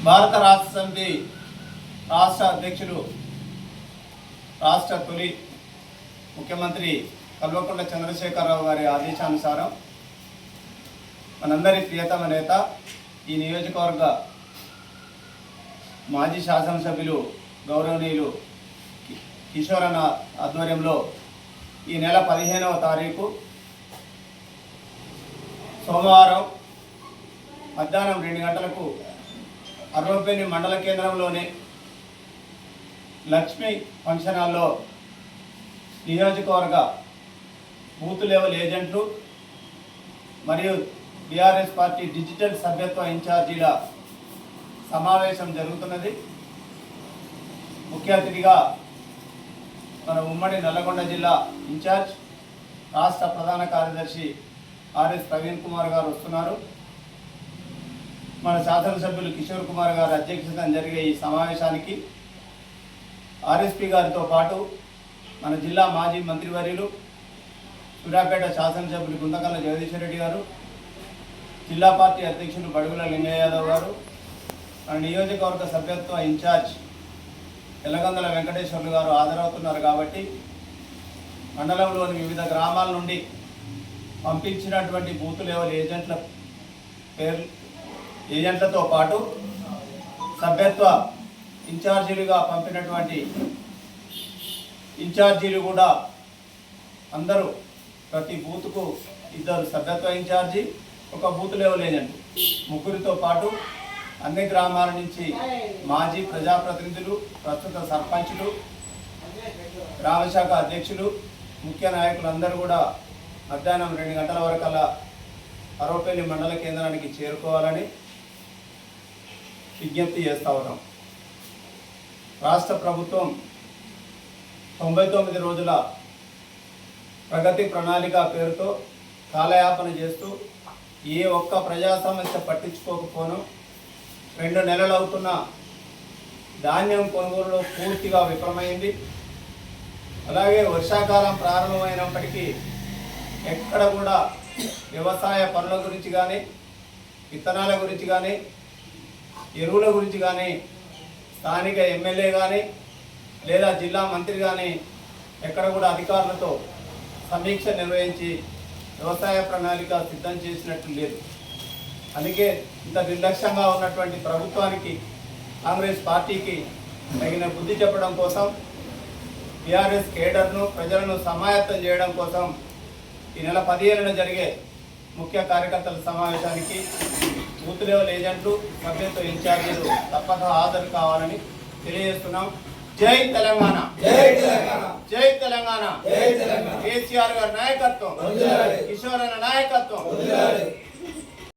భారత రాష్ట్ర సమితి రాష్ట్ర అధ్యక్షులు, రాష్ట్ర తొలి ముఖ్యమంత్రి కల్వకుంట్ల చంద్రశేఖరరావు గారి ఆదేశానుసారం మనందరి ప్రియతమ నేత, ఈ నియోజకవర్గ మాజీ శాసనసభ్యులు గౌరవనీయులు కిషోరన్న ఆధ్వర్యంలో ఈ నెల 15వ తారీఖు సోమవారం మధ్యాహ్నం 2 గంటలకు అర్వపల్లి మండల కేంద్రంలోని లక్ష్మీ ఫంక్షన్ హాల్లో నియోజకవర్గ బూత్ లెవెల్ ఏజెంట్లు మరియు టీఆర్ఎస్ పార్టీ డిజిటల్ సభ్యత్వ ఇన్ఛార్జీల సమావేశం జరుగుతున్నది. ముఖ్య అతిథిగా మన ఉమ్మడి నల్లగొండ జిల్లా ఇన్ఛార్జ్, రాష్ట్ర ప్రధాన కార్యదర్శి ఆర్ఎస్ ప్రవీణ్ కుమార్ గారు వస్తున్నారు. మన శాసనసభ్యులు కిషోర్ కుమార్ గారు అధ్యక్షతన జరిగే ఈ సమావేశానికి ఆర్ఎస్పీ గారితో పాటు మన జిల్లా మాజీ మంత్రివర్యులు, సూర్యాపేట శాసనసభ్యులు గుంతకల్ల జగదీశ్వర్ రెడ్డి గారు, జిల్లా పార్టీ అధ్యక్షులు బడుగుల లింగయ్య యాదవ్ గారు, మన నియోజకవర్గ సభ్యత్వ ఇన్ఛార్జ్ ఎల్లగందల వెంకటేశ్వర్లు గారు హాజరవుతున్నారు. కాబట్టి మండలంలోని వివిధ గ్రామాల నుండి పంపించినటువంటి బూత్ లెవెల్ ఏజెంట్లతో పాటు సభ్యత్వ ఇన్ఛార్జీలుగా పంపినటువంటి ఇన్ఛార్జీలు కూడా అందరూ ప్రతి బూత్కు 2 సభ్యత్వ ఇన్ఛార్జి, 1 బూత్ లెవెల్ ఏజెంట్, ముగ్గురితో పాటు అన్ని గ్రామాల నుంచి మాజీ ప్రజాప్రతినిధులు, ప్రస్తుత సర్పంచులు, గ్రామశాఖ అధ్యక్షులు, ముఖ్య నాయకులందరూ కూడా మధ్యాహ్నం 2 గంటల వరకల్లా అరవపల్లి మండల కేంద్రానికి చేరుకోవాలని విజ్ఞప్తి చేస్తూ ఉన్నాం. రాష్ట్ర ప్రభుత్వం 99 రోజుల ప్రగతి ప్రణాళిక పేరుతో కాలయాపన చేస్తూ ఏ ఒక్క ప్రజా సమస్య పట్టించుకోకపోను 2 నెలలు అవుతున్న ధాన్యం కొనుగోలులో పూర్తిగా విఫలమైంది. అలాగే వర్షాకాలం ప్రారంభమైనప్పటికీ ఎక్కడ కూడా వ్యవసాయ పనుల గురించి కానీ, విత్తనాల గురించి కానీ, ఎరువుల గురించి కానీ స్థానిక ఎమ్మెల్యే కానీ లేదా జిల్లా మంత్రి కానీ ఎక్కడ కూడా అధికారులతో సమీక్ష నిర్వహించి వ్యవసాయ ప్రణాళిక సిద్ధం చేసినట్టు లేదు. అందుకే ఇంత నిర్లక్ష్యంగా ఉన్నటువంటి ప్రభుత్వానికి, కాంగ్రెస్ పార్టీకి తగిన బుద్ధి చెప్పడం కోసం, టీఆర్ఎస్ కేడర్ను, ప్రజలను సమాయత్తం చేయడం కోసం ఈ నెల 15న జరిగే ముఖ్య కార్యకర్తల సమావేశానికి బూత్ లెవెల్ ఏజెంట్లు, సభ్యత్వ ఇన్ఛార్జీలు తప్పక హాజరు కావాలని తెలియజేస్తున్నాం. జై తెలంగాణ, జై తెలంగాణ, జై తెలంగాణ, జై తెలంగాణ. కేసీఆర్ గారి నాయకత్వం, కిషోర్ అన్న నాయకత్వం.